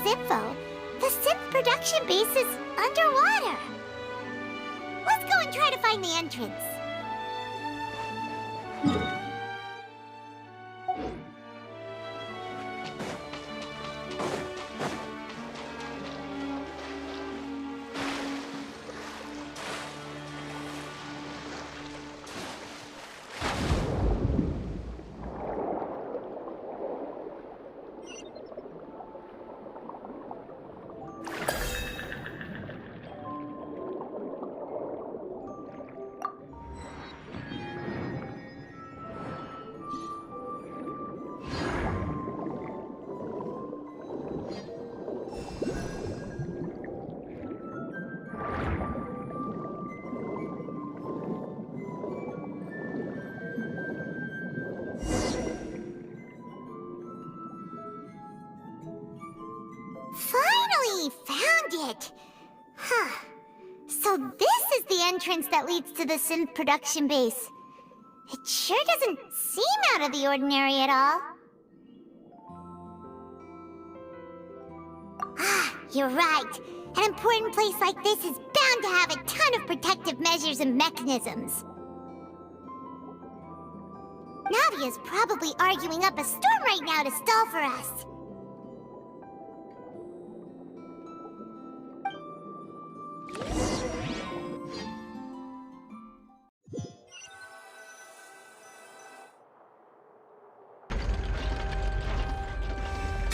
Info, the Sinthe production base is underwater. Let's go and try to find the entrance. Finally found it! Huh. So this is the entrance that leads to the Sinthe production base. It sure doesn't seem out of the ordinary at all. Ah, you're right. An important place like this is bound to have a ton of protective measures and mechanisms. Navia's probably arguing up a storm right now to stall for us.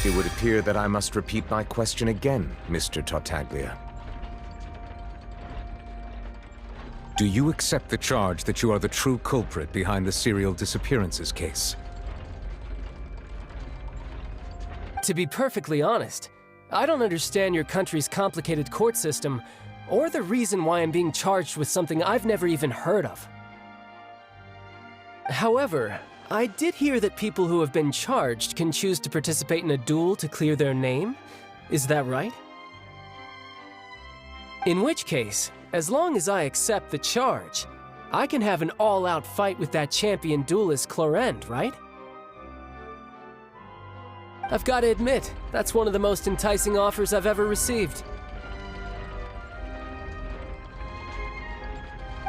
It would appear that I must repeat my question again, Mr. Tartaglia. Do you accept the charge that you are the true culprit behind the serial disappearances case? To be perfectly honest, I don't understand your country's complicated court system, or the reason why I'm being charged with something I've never even heard of. However, I did hear that people who have been charged can choose to participate in a duel to clear their name. Is that right? In which case, as long as I accept the charge, I can have an all-out fight with that champion duelist Clorend, right? I've got to admit, that's one of the most enticing offers I've ever received.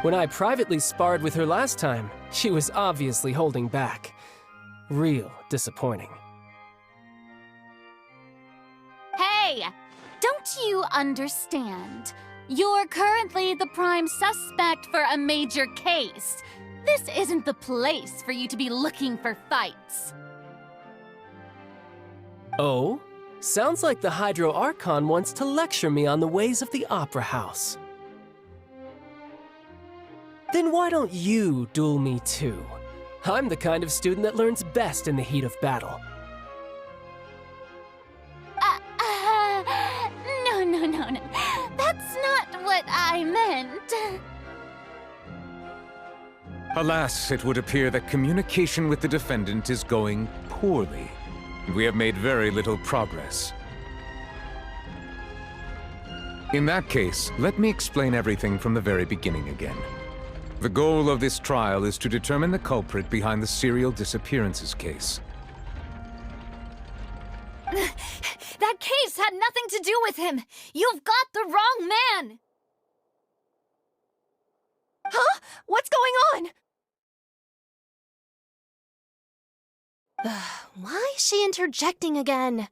When I privately sparred with her last time, she was obviously holding back. Real disappointing. Hey! Don't you understand? You're currently the prime suspect for a major case. This isn't the place for you to be looking for fights. Oh? Sounds like the Hydro Archon wants to lecture me on the ways of the Opera House. Then why don't you duel me too? I'm the kind of student that learns best in the heat of battle. No. That's not what I meant. Alas, it would appear that communication with the defendant is going poorly. We have made very little progress. In that case, let me explain everything from the very beginning again. The goal of this trial is to determine the culprit behind the serial disappearances case. That case had nothing to do with him! You've got the wrong man! Huh? What's going on? Why is she interjecting again?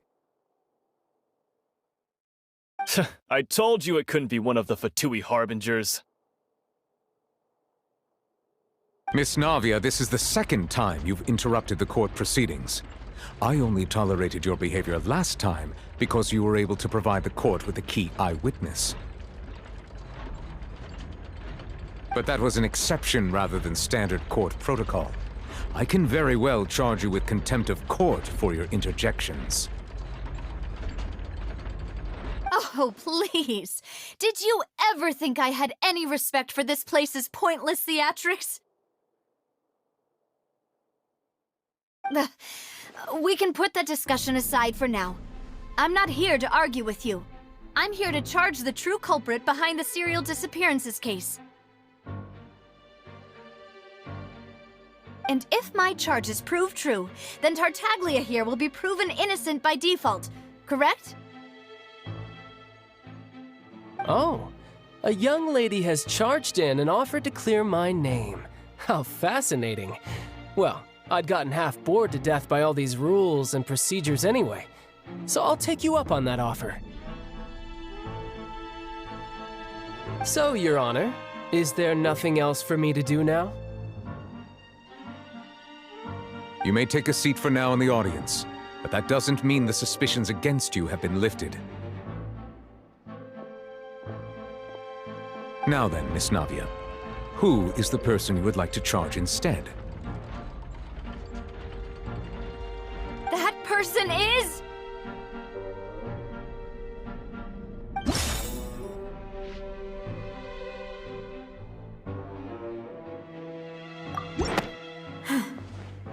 I told you it couldn't be one of the Fatui Harbingers. Miss Navia, this is the second time you've interrupted the court proceedings. I only tolerated your behavior last time because you were able to provide the court with a key eyewitness. But that was an exception rather than standard court protocol. I can very well charge you with contempt of court for your interjections. Oh, please. Did you ever think I had any respect for this place's pointless theatrics? We can put that discussion aside for now. I'm not here to argue with you. I'm here to charge the true culprit behind the serial disappearances case. And if my charges prove true, then Tartaglia here will be proven innocent by default, correct? Oh, a young lady has charged in and offered to clear my name. How fascinating. Well, I'd gotten half bored to death by all these rules and procedures anyway, so I'll take you up on that offer. So, Your Honor, is there nothing else for me to do now? You may take a seat for now in the audience, but that doesn't mean the suspicions against you have been lifted. Now then, Miss Navia, who is the person you would like to charge instead? That person is...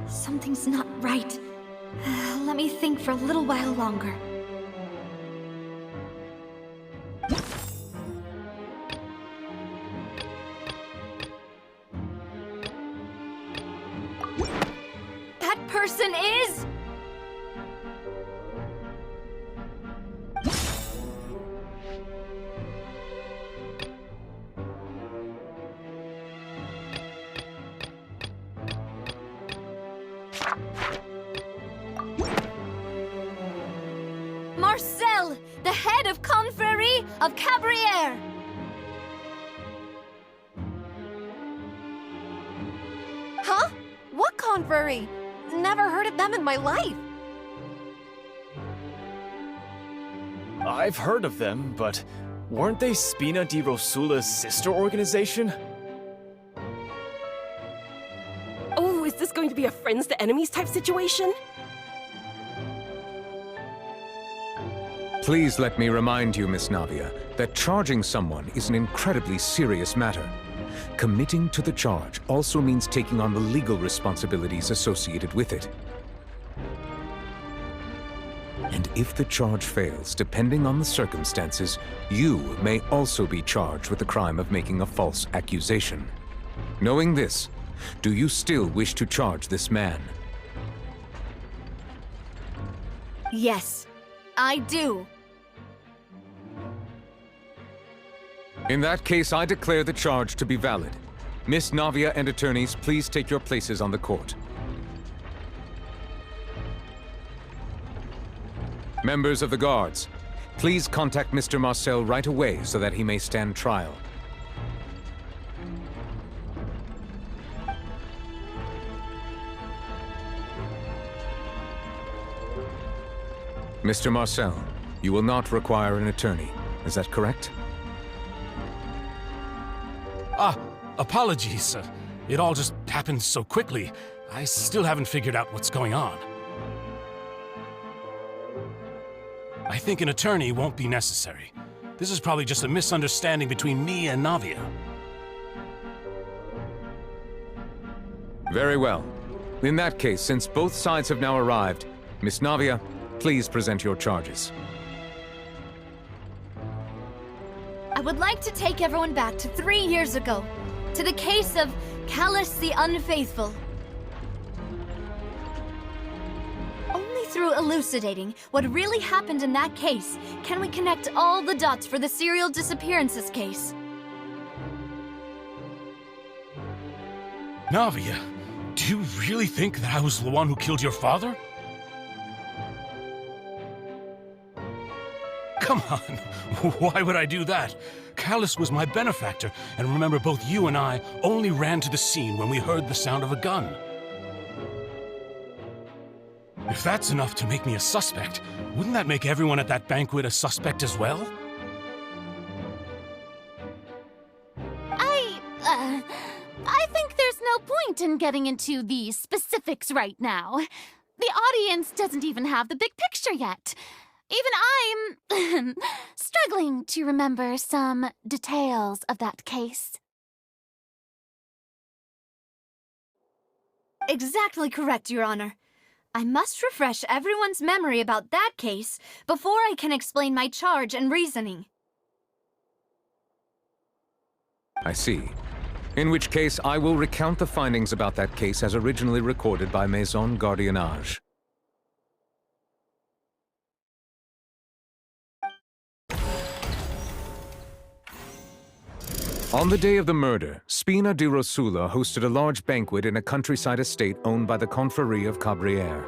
Something's not right. Let me think for a little while longer. That person is... Marcel, the head of Confrérie of Cabrières! Huh? What confrérie? Never heard of them in my life. I've heard of them, but weren't they Spina di Rosula's sister organization? Oh, is this going to be a friends to enemies type situation? Please let me remind you, Miss Navia, that charging someone is an incredibly serious matter. Committing to the charge also means taking on the legal responsibilities associated with it. And if the charge fails, depending on the circumstances, you may also be charged with the crime of making a false accusation. Knowing this, do you still wish to charge this man? Yes, I do. In that case, I declare the charge to be valid. Miss Navia and attorneys, please take your places on the court. Members of the guards, please contact Mr. Marcel right away so that he may stand trial. Mr. Marcel, you will not require an attorney. Is that correct? Apologies. It all just happened so quickly. I still haven't figured out what's going on. I think an attorney won't be necessary. This is probably just a misunderstanding between me and Navia. Very well. In that case, since both sides have now arrived, Miss Navia, please present your charges. I would like to take everyone back to 3 years ago, to the case of Callus the Unfaithful. Only through elucidating what really happened in that case can we connect all the dots for the serial disappearances case. Navia, do you really think that I was the one who killed your father? Come on, why would I do that? Callus was my benefactor, and remember both you and I only ran to the scene when we heard the sound of a gun. If that's enough to make me a suspect, wouldn't that make everyone at that banquet a suspect as well? I think there's no point in getting into the specifics right now. The audience doesn't even have the big picture yet. Even I'm struggling to remember some details of that case. Exactly correct, Your Honor. I must refresh everyone's memory about that case before I can explain my charge and reasoning. I see. In which case, I will recount the findings about that case as originally recorded by Maison Gardiennage. On the day of the murder, Spina di Rosula hosted a large banquet in a countryside estate owned by the Confrérie of Cabrières.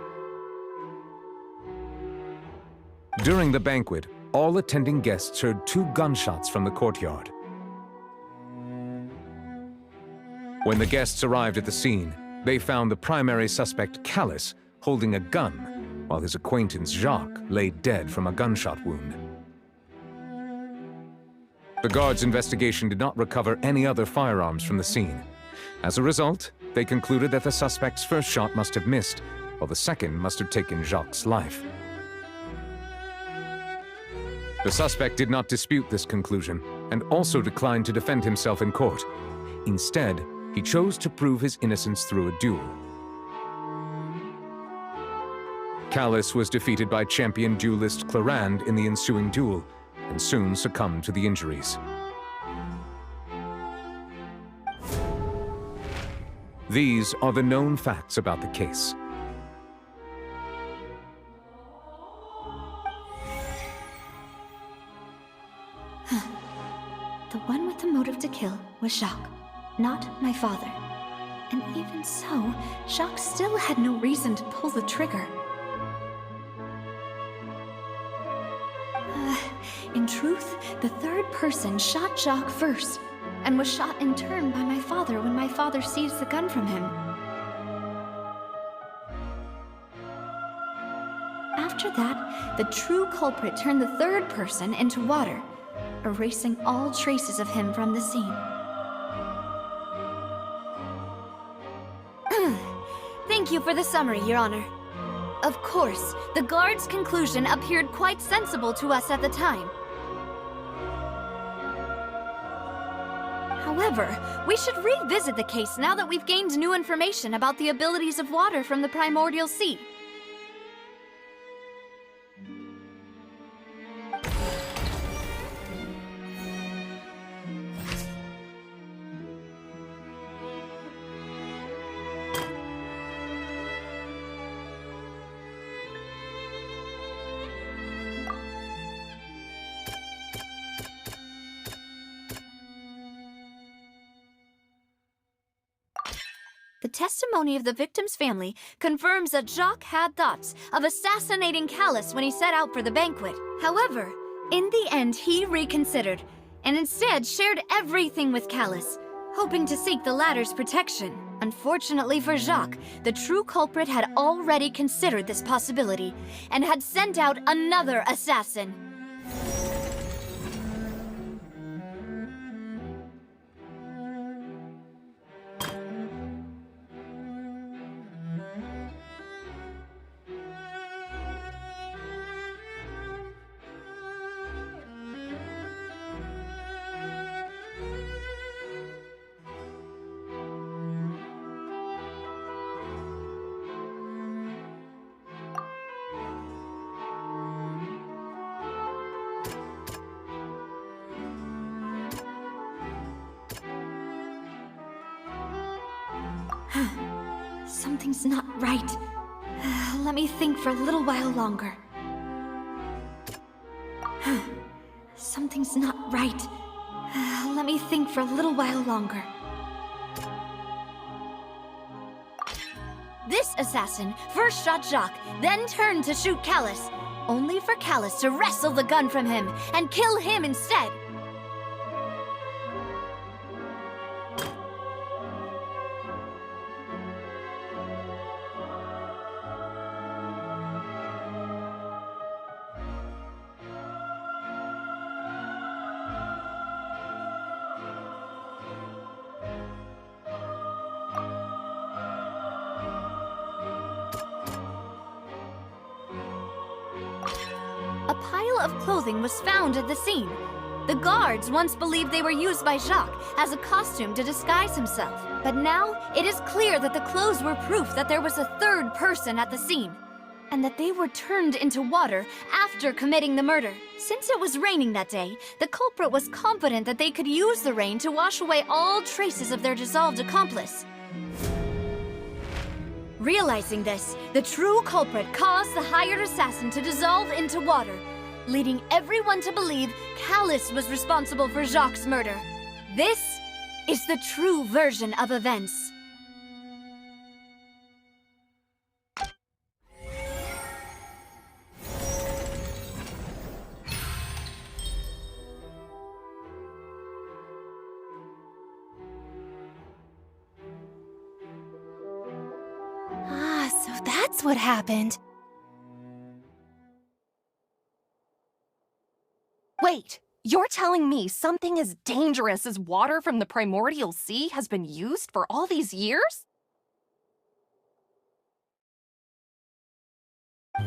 During the banquet, all attending guests heard 2 gunshots from the courtyard. When the guests arrived at the scene, they found the primary suspect, Callus, holding a gun, while his acquaintance, Jacques, lay dead from a gunshot wound. The guards' investigation did not recover any other firearms from the scene. As a result, they concluded that the suspect's first shot must have missed, while the second must have taken Jacques' life. The suspect did not dispute this conclusion, and also declined to defend himself in court. Instead, he chose to prove his innocence through a duel. Callus was defeated by champion duelist Clarande in the ensuing duel, and soon succumbed to the injuries. These are the known facts about the case. The one with the motive to kill was Jacques, not my father. And even so, Jacques still had no reason to pull the trigger. In truth, the third person shot Jacques first, and was shot in turn by my father when my father seized the gun from him. After that, the true culprit turned the third person into water, erasing all traces of him from the scene. Thank you for the summary, Your Honor. Of course, the guard's conclusion appeared quite sensible to us at the time. However, we should revisit the case now that we've gained new information about the abilities of water from the primordial sea. The testimony of the victim's family confirms that Jacques had thoughts of assassinating Callus when he set out for the banquet. However, in the end, he reconsidered, and instead shared everything with Callus, hoping to seek the latter's protection. Unfortunately for Jacques, the true culprit had already considered this possibility, and had sent out another assassin. Something's not right. Let me think for a little while longer. Something's not right. Let me think for a little while longer. This assassin first shot Jacques, then turned to shoot Callus, only for Callus to wrestle the gun from him and kill him instead. A pile of clothing was found at the scene, The guards once believed they were used by Jacques as a costume to disguise himself. But now, it is clear that the clothes were proof that there was a third person at the scene, and that they were turned into water after committing the murder. Since it was raining that day, the culprit was confident that they could use the rain to wash away all traces of their dissolved accomplice. Realizing this, the true culprit caused the hired assassin to dissolve into water, leading everyone to believe Calus was responsible for Jacques' murder. This is the true version of events. So that's what happened. Wait, you're telling me something as dangerous as water from the primordial sea has been used for all these years?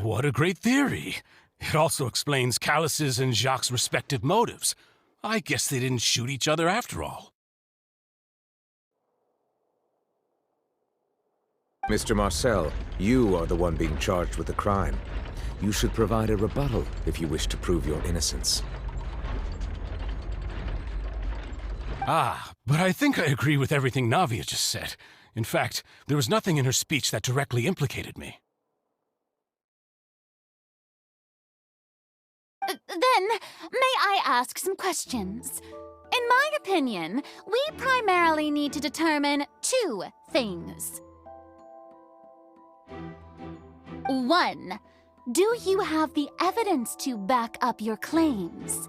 What a great theory. It also explains Calus's and Jacques' respective motives. I guess they didn't shoot each other after all. Mr. Marcel, you are the one being charged with the crime. You should provide a rebuttal if you wish to prove your innocence. But I think I agree with everything Navia just said. In fact, there was nothing in her speech that directly implicated me. Then, may I ask some questions? In my opinion, we primarily need to determine two things. 1. Do you have the evidence to back up your claims?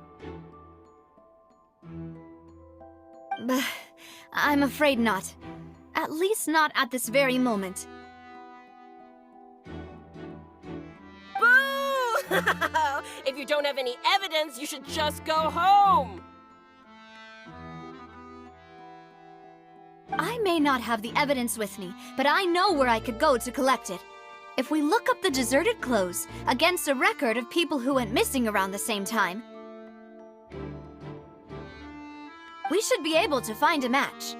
I'm afraid not. At least not at this very moment. Boo! If you don't have any evidence, you should just go home! I may not have the evidence with me, but I know where I could go to collect it. If we look up the deserted clothes against a record of people who went missing around the same time, we should be able to find a match.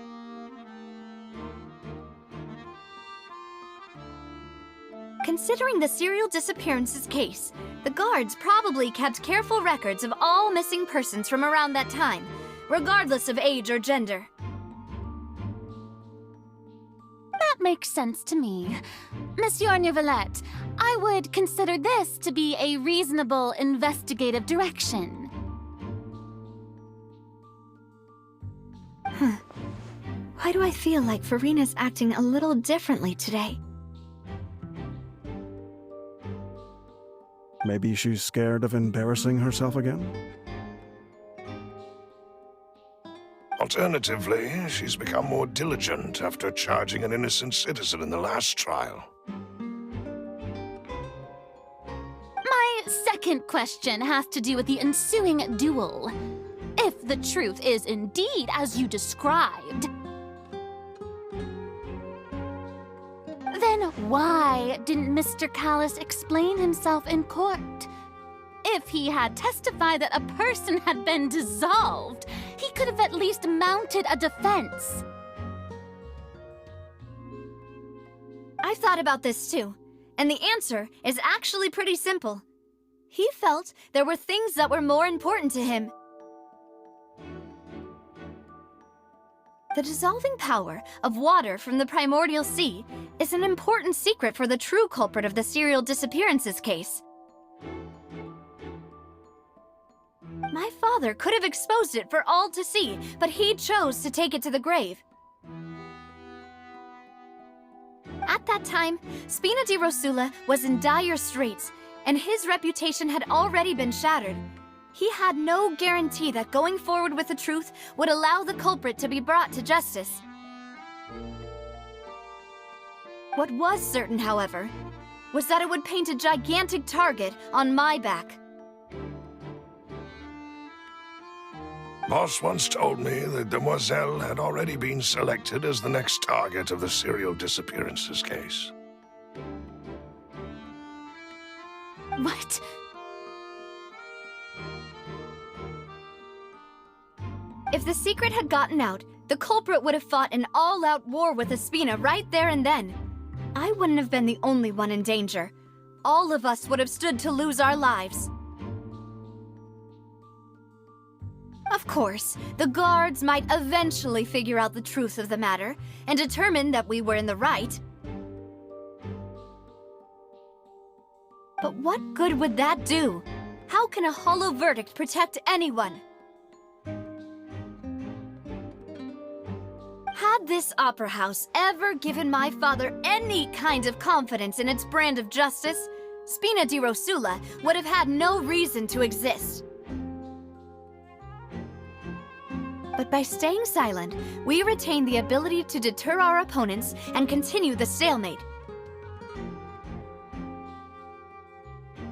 Considering the serial disappearances case, the guards probably kept careful records of all missing persons from around that time, regardless of age or gender. That makes sense to me. Monsieur Neuvillette, I would consider this to be a reasonable investigative direction. Why do I feel like Furina's acting a little differently today? Maybe she's scared of embarrassing herself again? Alternatively, she's become more diligent after charging an innocent citizen in the last trial. My second question has to do with the ensuing duel. If the truth is indeed as you described, then why didn't Mr. Calus explain himself in court? If he had testified that a person had been dissolved, he could have at least mounted a defense. I've thought about this too, and the answer is actually pretty simple. He felt there were things that were more important to him. The dissolving power of water from the primordial sea is an important secret for the true culprit of the serial disappearances case. My father could have exposed it for all to see, but he chose to take it to the grave. At that time, Spina di Rosula was in dire straits, and his reputation had already been shattered. He had no guarantee that going forward with the truth would allow the culprit to be brought to justice. What was certain, however, was that it would paint a gigantic target on my back. Boss once told me that Demoiselle had already been selected as the next target of the serial disappearances case. What? If the secret had gotten out, the culprit would have fought an all-out war with Espina right there and then. I wouldn't have been the only one in danger. All of us would have stood to lose our lives. Of course, the guards might eventually figure out the truth of the matter and determine that we were in the right. But what good would that do? How can a hollow verdict protect anyone? Had this opera house ever given my father any kind of confidence in its brand of justice, Spina di Rosula would have had no reason to exist. But by staying silent, we retain the ability to deter our opponents and continue the stalemate.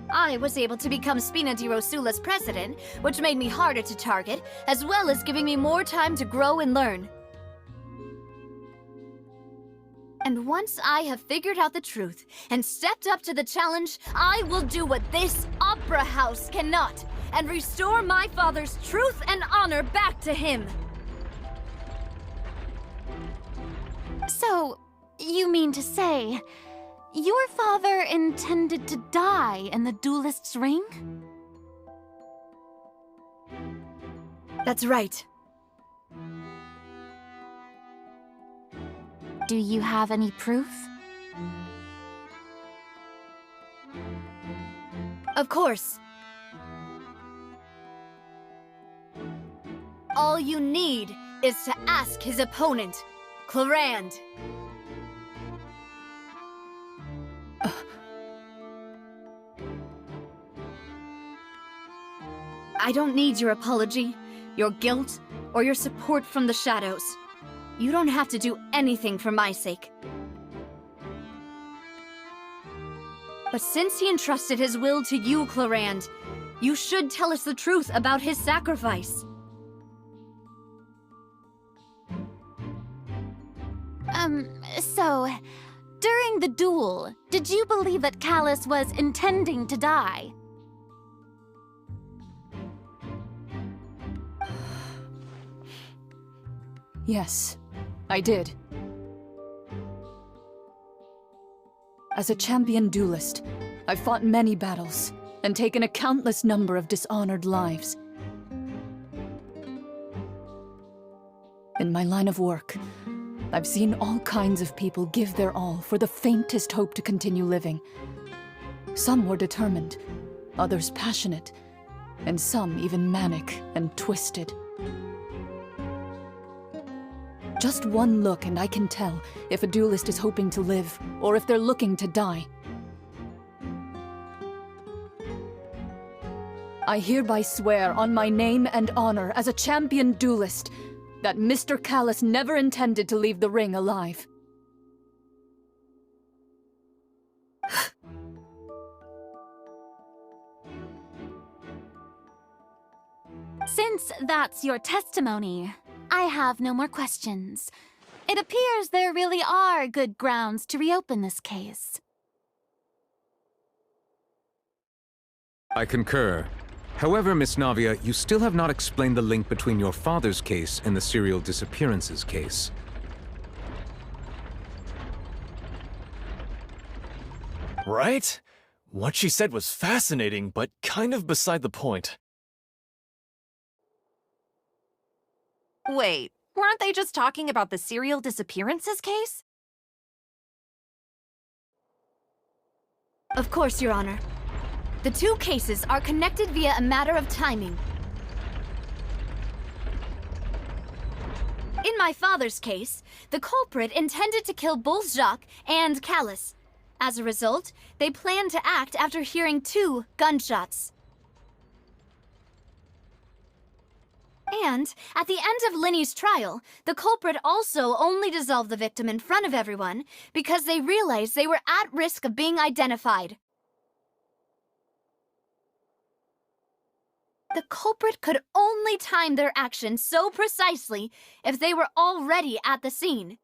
I was able to become Spina di Rosula's president, which made me harder to target, as well as giving me more time to grow and learn. And once I have figured out the truth and stepped up to the challenge, I will do what this opera house cannot, and restore my father's truth and honor back to him. So, you mean to say, your father intended to die in the duelist's ring? That's right. Do you have any proof? Of course. All you need is to ask his opponent, Clarand. I don't need your apology, your guilt, or your support from the shadows. You don't have to do anything for my sake. But since he entrusted his will to you, Clarand, you should tell us the truth about his sacrifice. So, during the duel, did you believe that Callus was intending to die? Yes, I did. As a champion duelist, I've fought many battles and taken a countless number of dishonored lives. In my line of work, I've seen all kinds of people give their all for the faintest hope to continue living. Some were determined, others passionate, and some even manic and twisted. Just one look and I can tell if a duelist is hoping to live or if they're looking to die. I hereby swear on my name and honor as a champion duelist that Mr. Callus never intended to leave the ring alive. Since that's your testimony, I have no more questions. It appears there really are good grounds to reopen this case. I concur. However, Miss Navia, you still have not explained the link between your father's case and the serial disappearances case. Right? What she said was fascinating, but kind of beside the point. Wait, weren't they just talking about the serial disappearances case? Of course, Your Honor. The two cases are connected via a matter of timing. In my father's case, the culprit intended to kill both Jacques and Callus. As a result, they planned to act after hearing 2 gunshots. And, at the end of Linny's trial, the culprit also only dissolved the victim in front of everyone because they realized they were at risk of being identified. The culprit could only time their actions so precisely if they were already at the scene.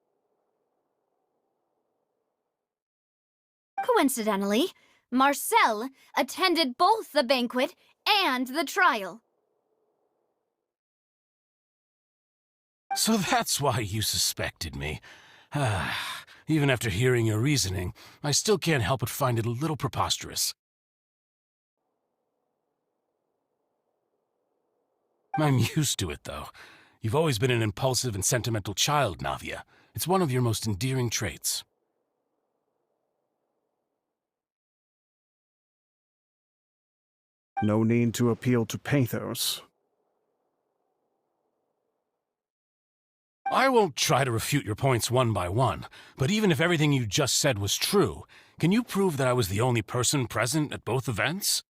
Coincidentally, Marcel attended both the banquet and the trial. So that's why you suspected me. Even after hearing your reasoning, I still can't help but find it a little preposterous. I'm used to it, though. You've always been an impulsive and sentimental child, Navia. It's one of your most endearing traits. No need to appeal to pathos. I won't try to refute your points one by one, but even if everything you just said was true, can you prove that I was the only person present at both events?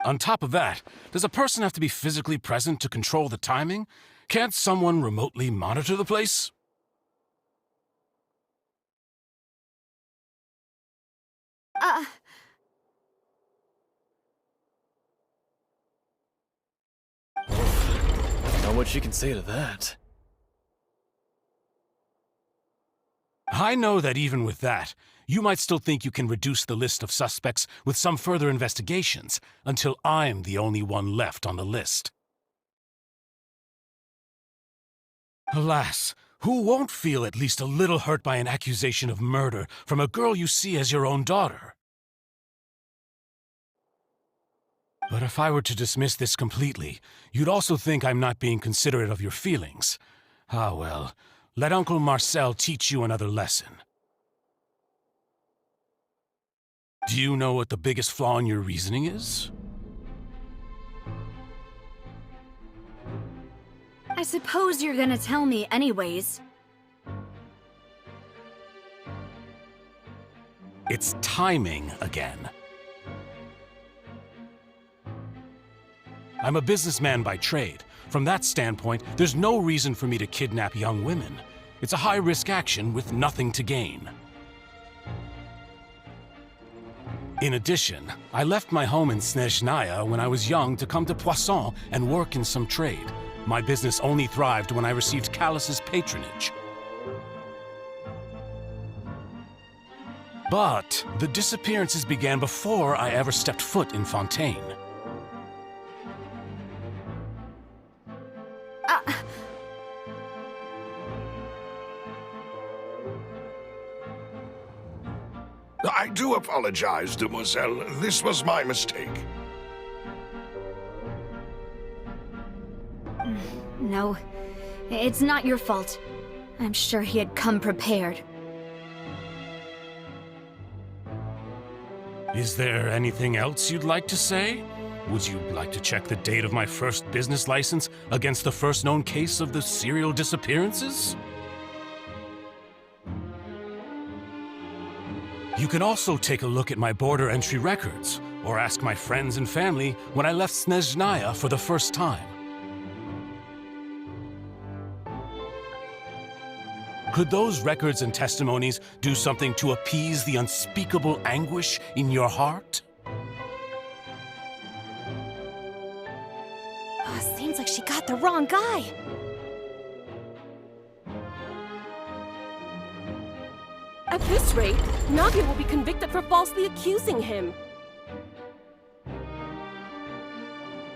On top of that, does a person have to be physically present to control the timing? Can't someone remotely monitor the place? Know what she can say to that. I know that even with that, you might still think you can reduce the list of suspects with some further investigations, until I'm the only one left on the list. Alas, who won't feel at least a little hurt by an accusation of murder from a girl you see as your own daughter? But if I were to dismiss this completely, you'd also think I'm not being considerate of your feelings. Ah well, let Uncle Marcel teach you another lesson. Do you know what the biggest flaw in your reasoning is? I suppose you're gonna tell me anyways. It's timing again. I'm a businessman by trade. From that standpoint, there's no reason for me to kidnap young women. It's a high-risk action with nothing to gain. In addition, I left my home in Snezhnaya when I was young to come to Poisson and work in some trade. My business only thrived when I received Callus's patronage. But the disappearances began before I ever stepped foot in Fontaine. I do apologize, demoiselle. This was my mistake. No, it's not your fault. I'm sure he had come prepared. Is there anything else you'd like to say? Would you like to check the date of my first business license against the first known case of the serial disappearances? You can also take a look at my border entry records, or ask my friends and family when I left Snezhnaya for the first time. Could those records and testimonies do something to appease the unspeakable anguish in your heart? Seems like she got the wrong guy. At this rate, Navia will be convicted for falsely accusing him.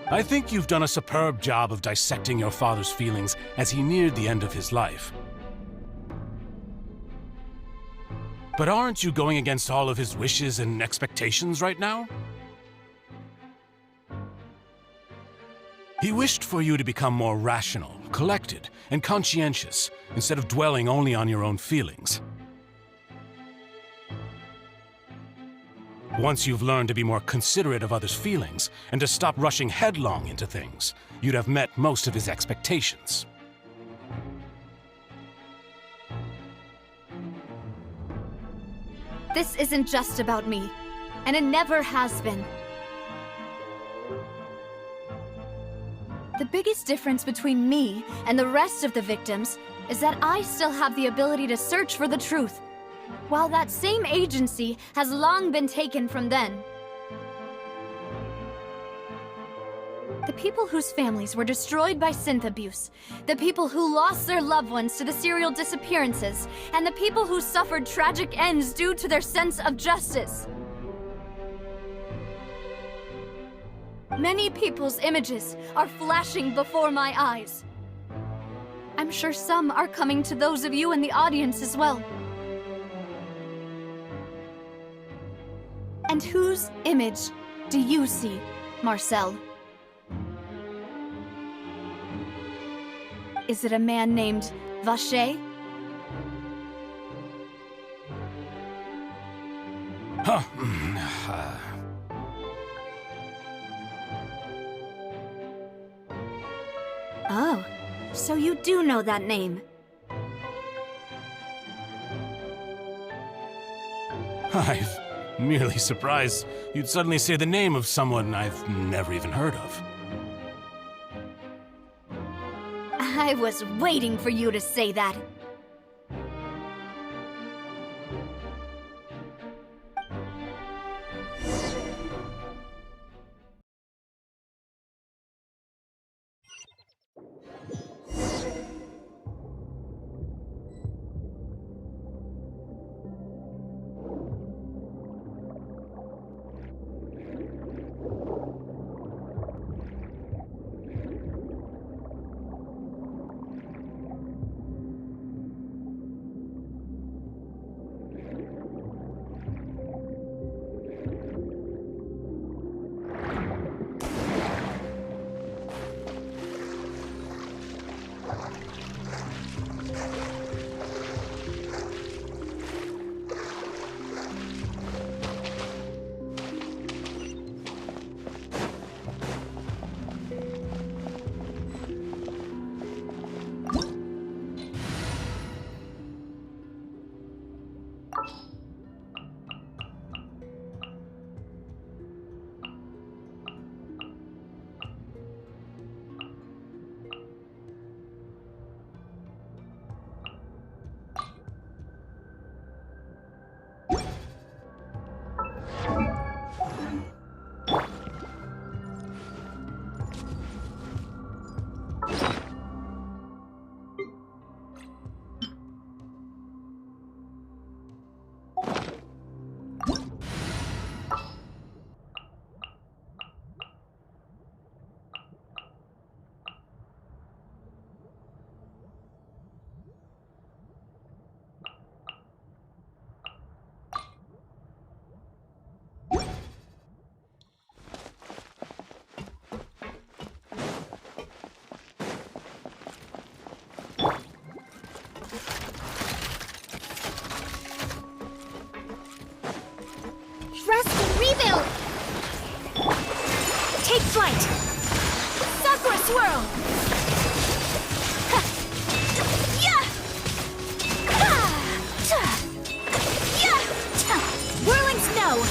I think you've done a superb job of dissecting your father's feelings as he neared the end of his life. But aren't you going against all of his wishes and expectations right now? He wished for you to become more rational, collected, and conscientious, instead of dwelling only on your own feelings. Once you've learned to be more considerate of others' feelings, and to stop rushing headlong into things, you'd have met most of his expectations. This isn't just about me, and it never has been. The biggest difference between me and the rest of the victims is that I still have the ability to search for the truth, while that same agency has long been taken from them. The people whose families were destroyed by Sinthe abuse, the people who lost their loved ones to the serial disappearances, and the people who suffered tragic ends due to their sense of justice. Many people's images are flashing before my eyes. I'm sure some are coming to those of you in the audience as well. And whose image do you see, Marcel? Is it a man named Vacher? Huh. Oh, so you do know that name. I'm merely surprised you'd suddenly say the name of someone I've never even heard of. I was waiting for you to say that. Rebuild! Take flight! Sakura swirl! Whirling snow!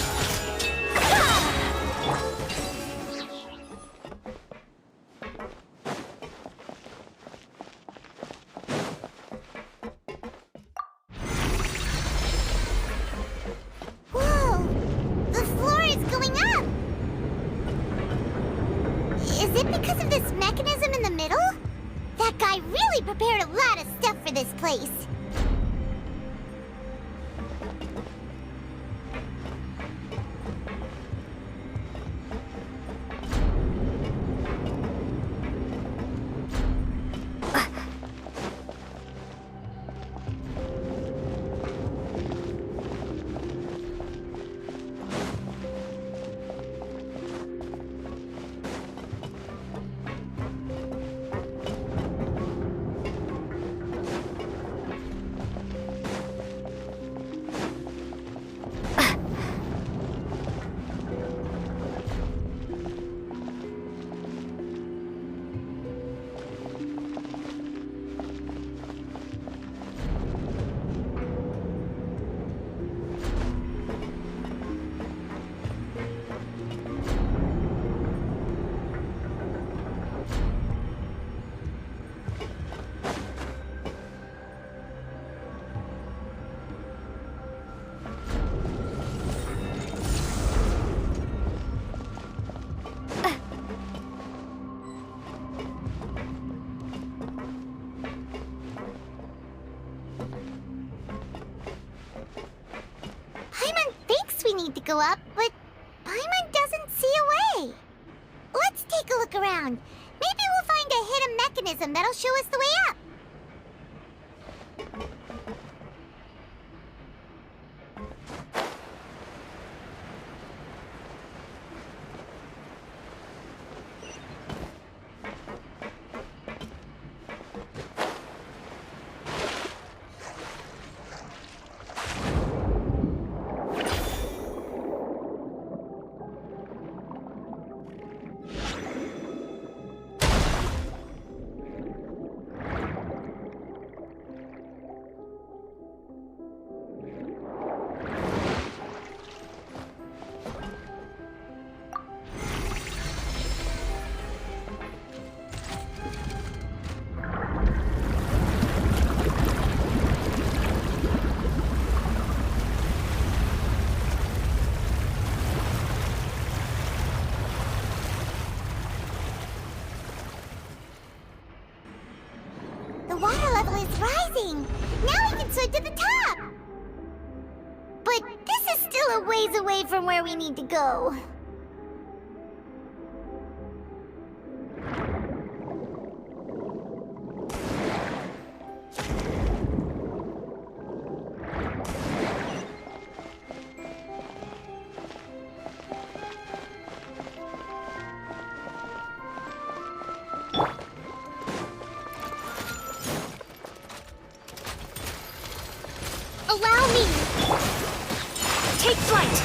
Because of this mechanism in the middle? That guy really prepared a lot of stuff for this place. Paimon thinks we need to go up, but Paimon doesn't see a way. Or around. Maybe we'll find a hidden mechanism that'll show us the way up. The water level is rising! Now we can swim to the top! But this is still a ways away from where we need to go. Allow me! Take flight!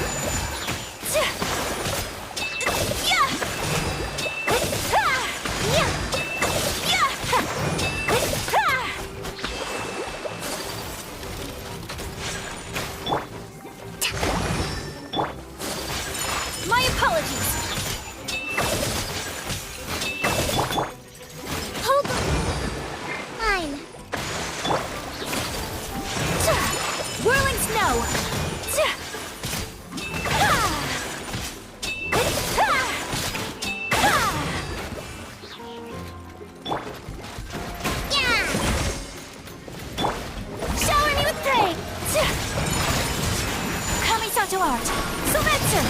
My apologies! Hold on! Fine. Whirling snow! Shower me with praise! Kamisato art! Soumetsu!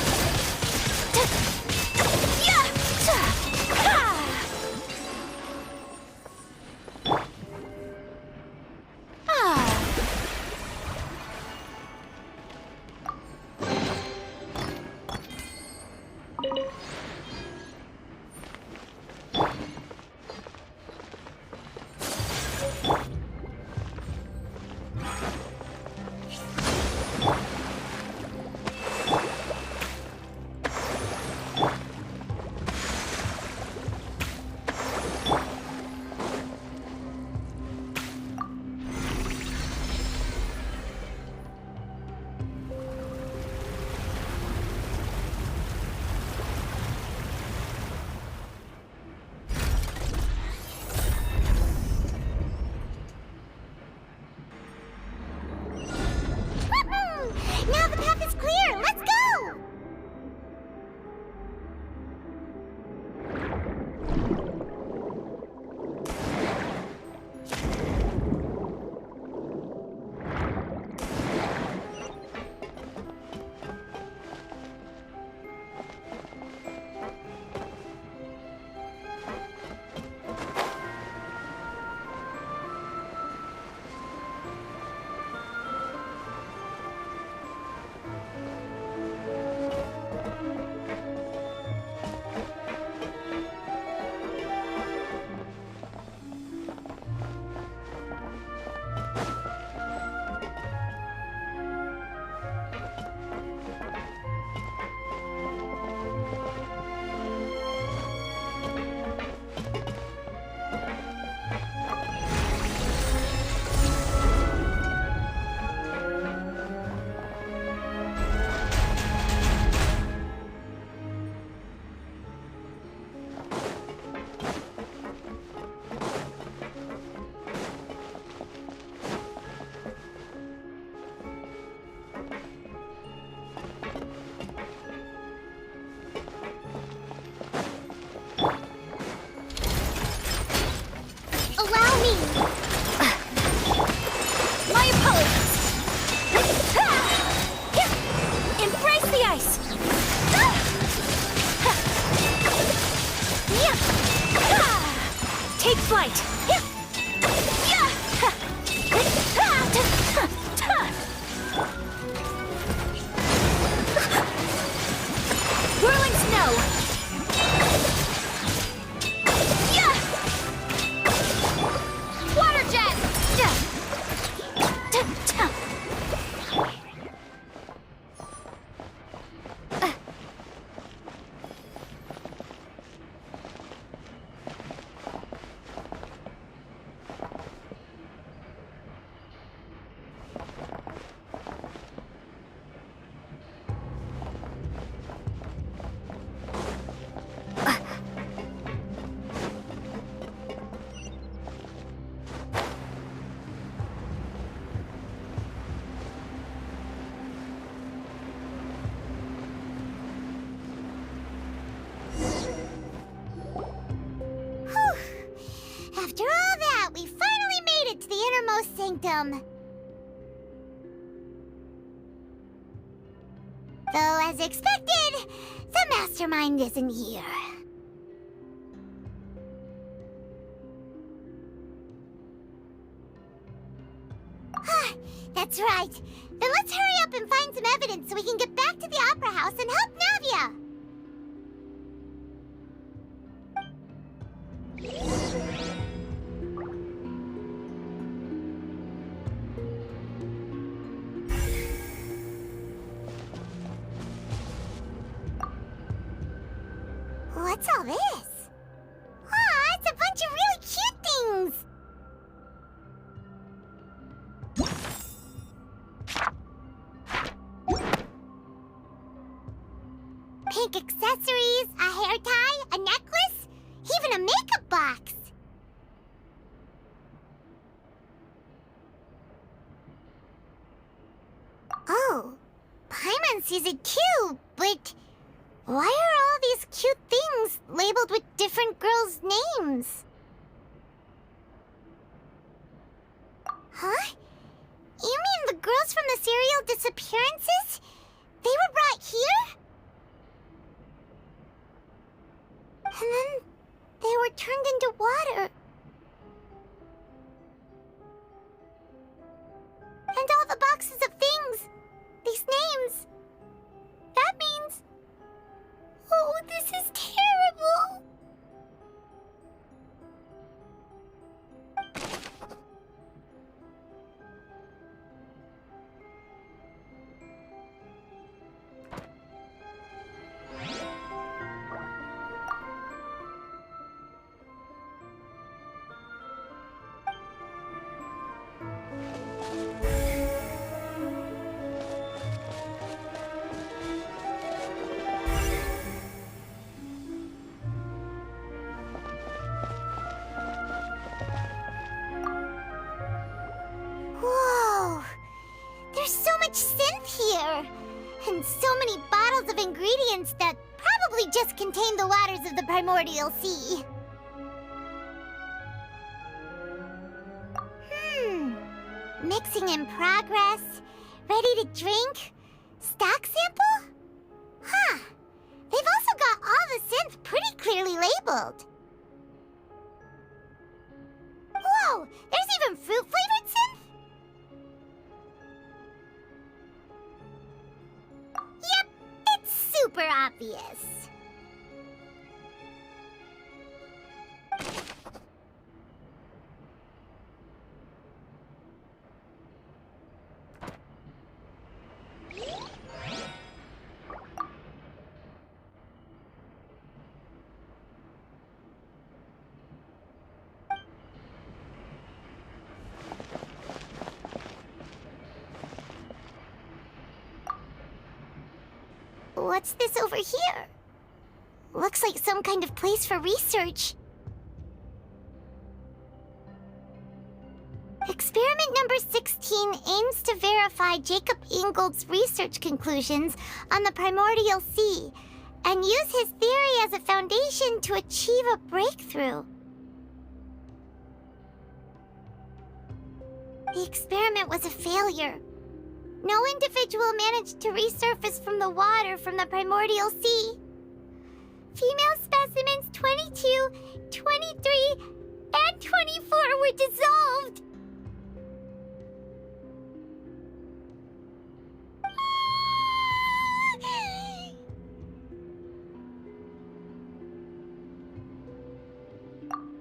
flight! Whirling snow! Water jet! After all that, we finally made it to the innermost sanctum. Though, as expected, the mastermind isn't here. That's right. Then let's hurry up and find some evidence so we can get back to the Opera House and help Navia. What's all this? Aw, it's a bunch of really cute things! Pink accessories, a hair tie, a necklace, even a makeup box! Oh, Paimon sees it too, but... why are all these cute things labeled with different girls' names? Huh? You mean the girls from the serial disappearances? They were brought here? And then they were turned into water. And all the boxes of things, these names, that means... oh, this is terrible! Whoa! There's so much synth here! And so many bottles of ingredients that probably just contain the waters of the primordial sea. Mixing in progress, ready to drink, stock sample? Huh. They've also got all the synth pretty clearly labeled. Whoa, there's even fruit-flavored synth? Yep, it's super obvious. What's this over here? Looks like some kind of place for research. Experiment number 16 aims to verify Jacob Ingold's research conclusions on the primordial sea and use his theory as a foundation to achieve a breakthrough. The experiment was a failure. No individual managed to resurface from the water from the primordial sea. Female specimens 22, 23, and 24 were dissolved!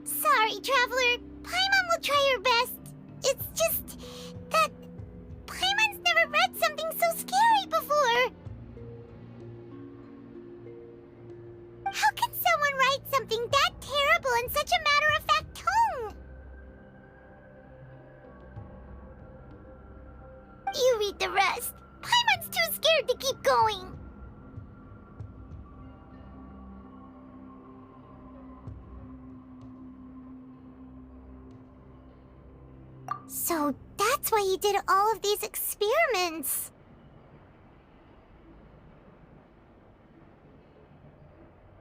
Sorry, Traveler. Paimon will try her best. It's just that Paimon's never read something so scary before. How can someone write something that terrible in such a matter-of-fact tone? You read the rest. Paimon's too scared to keep going. So that's why he did all of these experiments.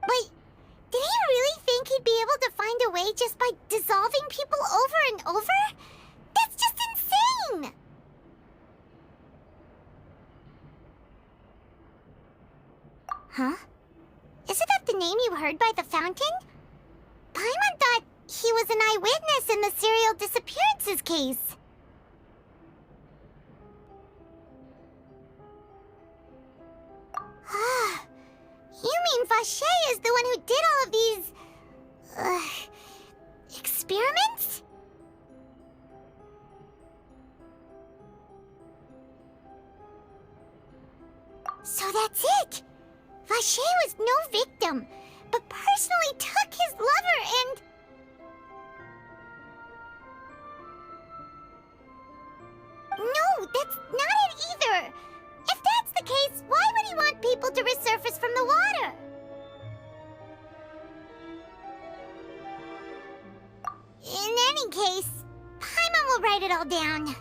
But did he really think he'd be able to find a way just by dissolving people over and over? That's just insane! Huh? Isn't that the name you heard by the fountain? Paimon thought he was an eyewitness in the serial disappearances case. Ah, you mean Vacher is the one who did all of these... experiments? So that's it! Vacher was no victim, but personally took his lover and... No, that's not it either! If that's the case, why would he want people to resurface from the water? In any case, Paimon will write it all down.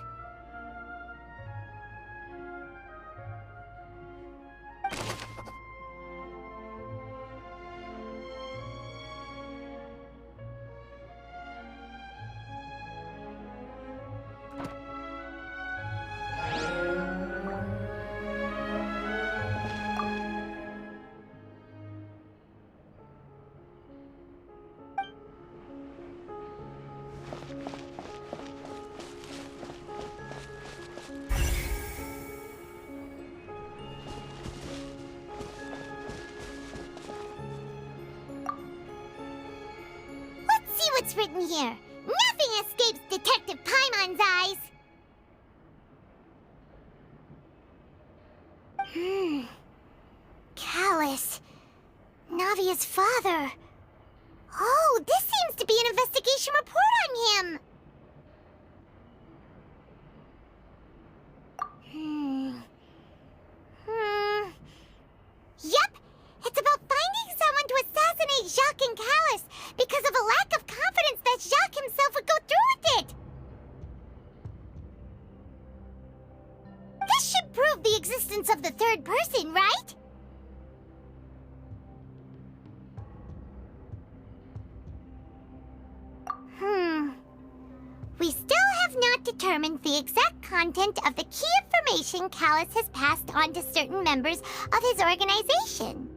See what's written here. Nothing escapes Detective Paimon's eyes. Callus. Navia's father. Oh, this seems to be an investigation report on him. Yep. It's about finding someone to assassinate Jacques and Callus because of a lack of confidence that Jacques himself would go through with it. This should prove the existence of the third person, right? We still have not determined the exact content of the key information Callus has passed on to certain members of his organization.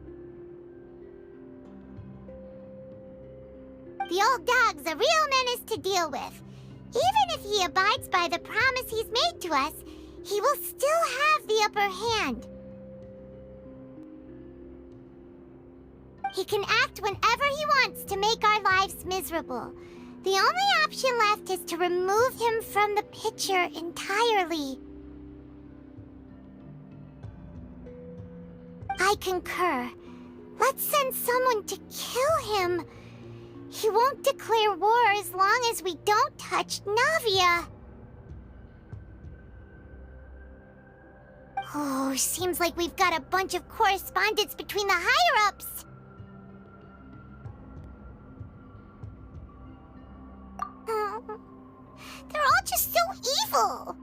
The old dog's a real menace to deal with. Even if he abides by the promise he's made to us, he will still have the upper hand. He can act whenever he wants to make our lives miserable. The only option left is to remove him from the picture entirely. I concur. Let's send someone to kill him. He won't declare war as long as we don't touch Navia. Oh, seems like we've got a bunch of correspondence between the higher-ups. They're all just so evil.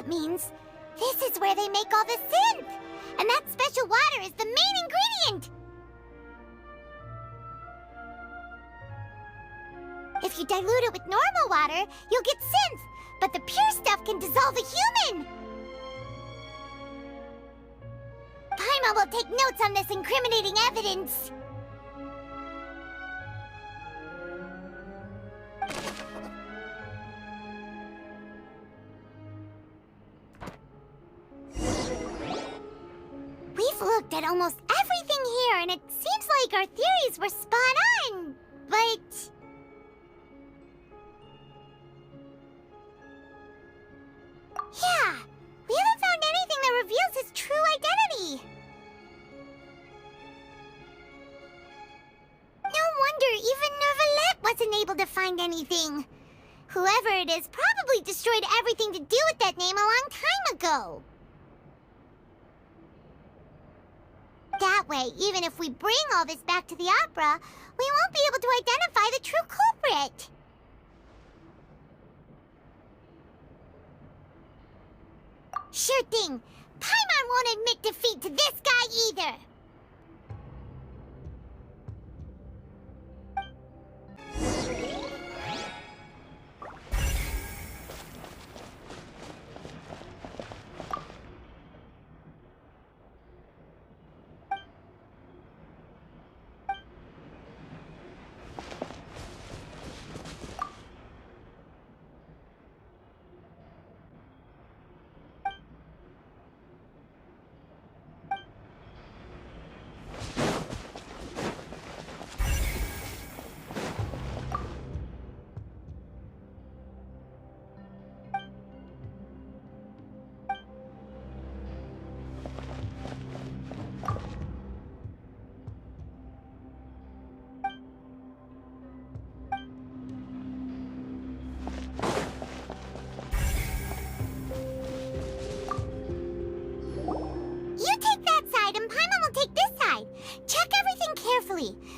That means this is where they make all the Sinthe! And that special water is the main ingredient! If you dilute it with normal water, you'll get Sinthe, but the pure stuff can dissolve a human! Paimon will take notes on this incriminating evidence. We've looked at almost everything here, and it seems like our theories were spot on, but... yeah, we haven't found anything that reveals his true identity. No wonder even Neuvillette wasn't able to find anything. Whoever it is probably destroyed everything to do with that name a long time ago. That way, even if we bring all this back to the opera, we won't be able to identify the true culprit. Sure thing. Paimon won't admit defeat to this guy either.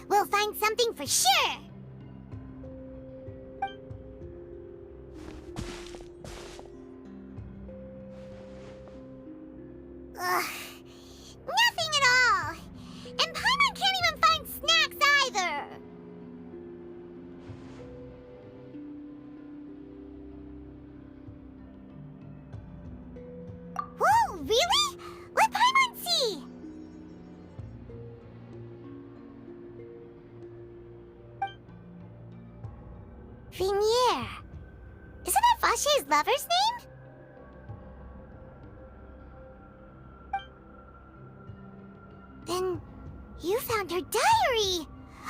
We'll find something for sure! Ugh. Nothing at all! And Paimon can't even find snacks either! Whoa, really? Let Paimon see! Venier. Isn't that Vacher's lover's name? Then you found her diary!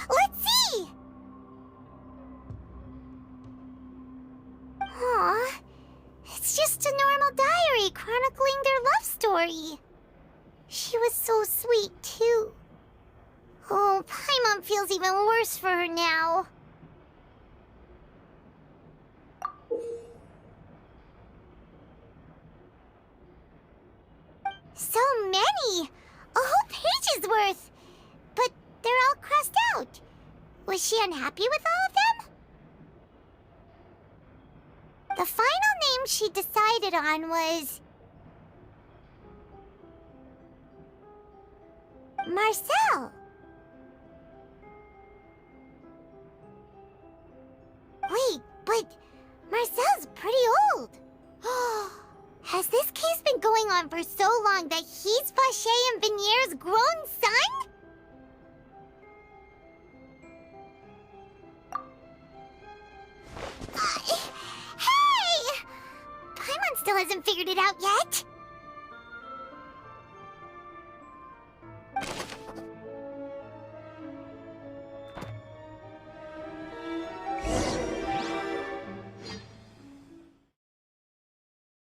Let's see! Aw, it's just a normal diary chronicling their love story. She was so sweet, too. Oh, Paimon feels even worse for her now. So many! A whole page's worth! But they're all crossed out. Was she unhappy with all of them? The final name she decided on was... Marcel. Wait, but Marcel's pretty old. Has this case been going on for so long that he's Vacher and Venier's grown son? Hey! Paimon still hasn't figured it out yet.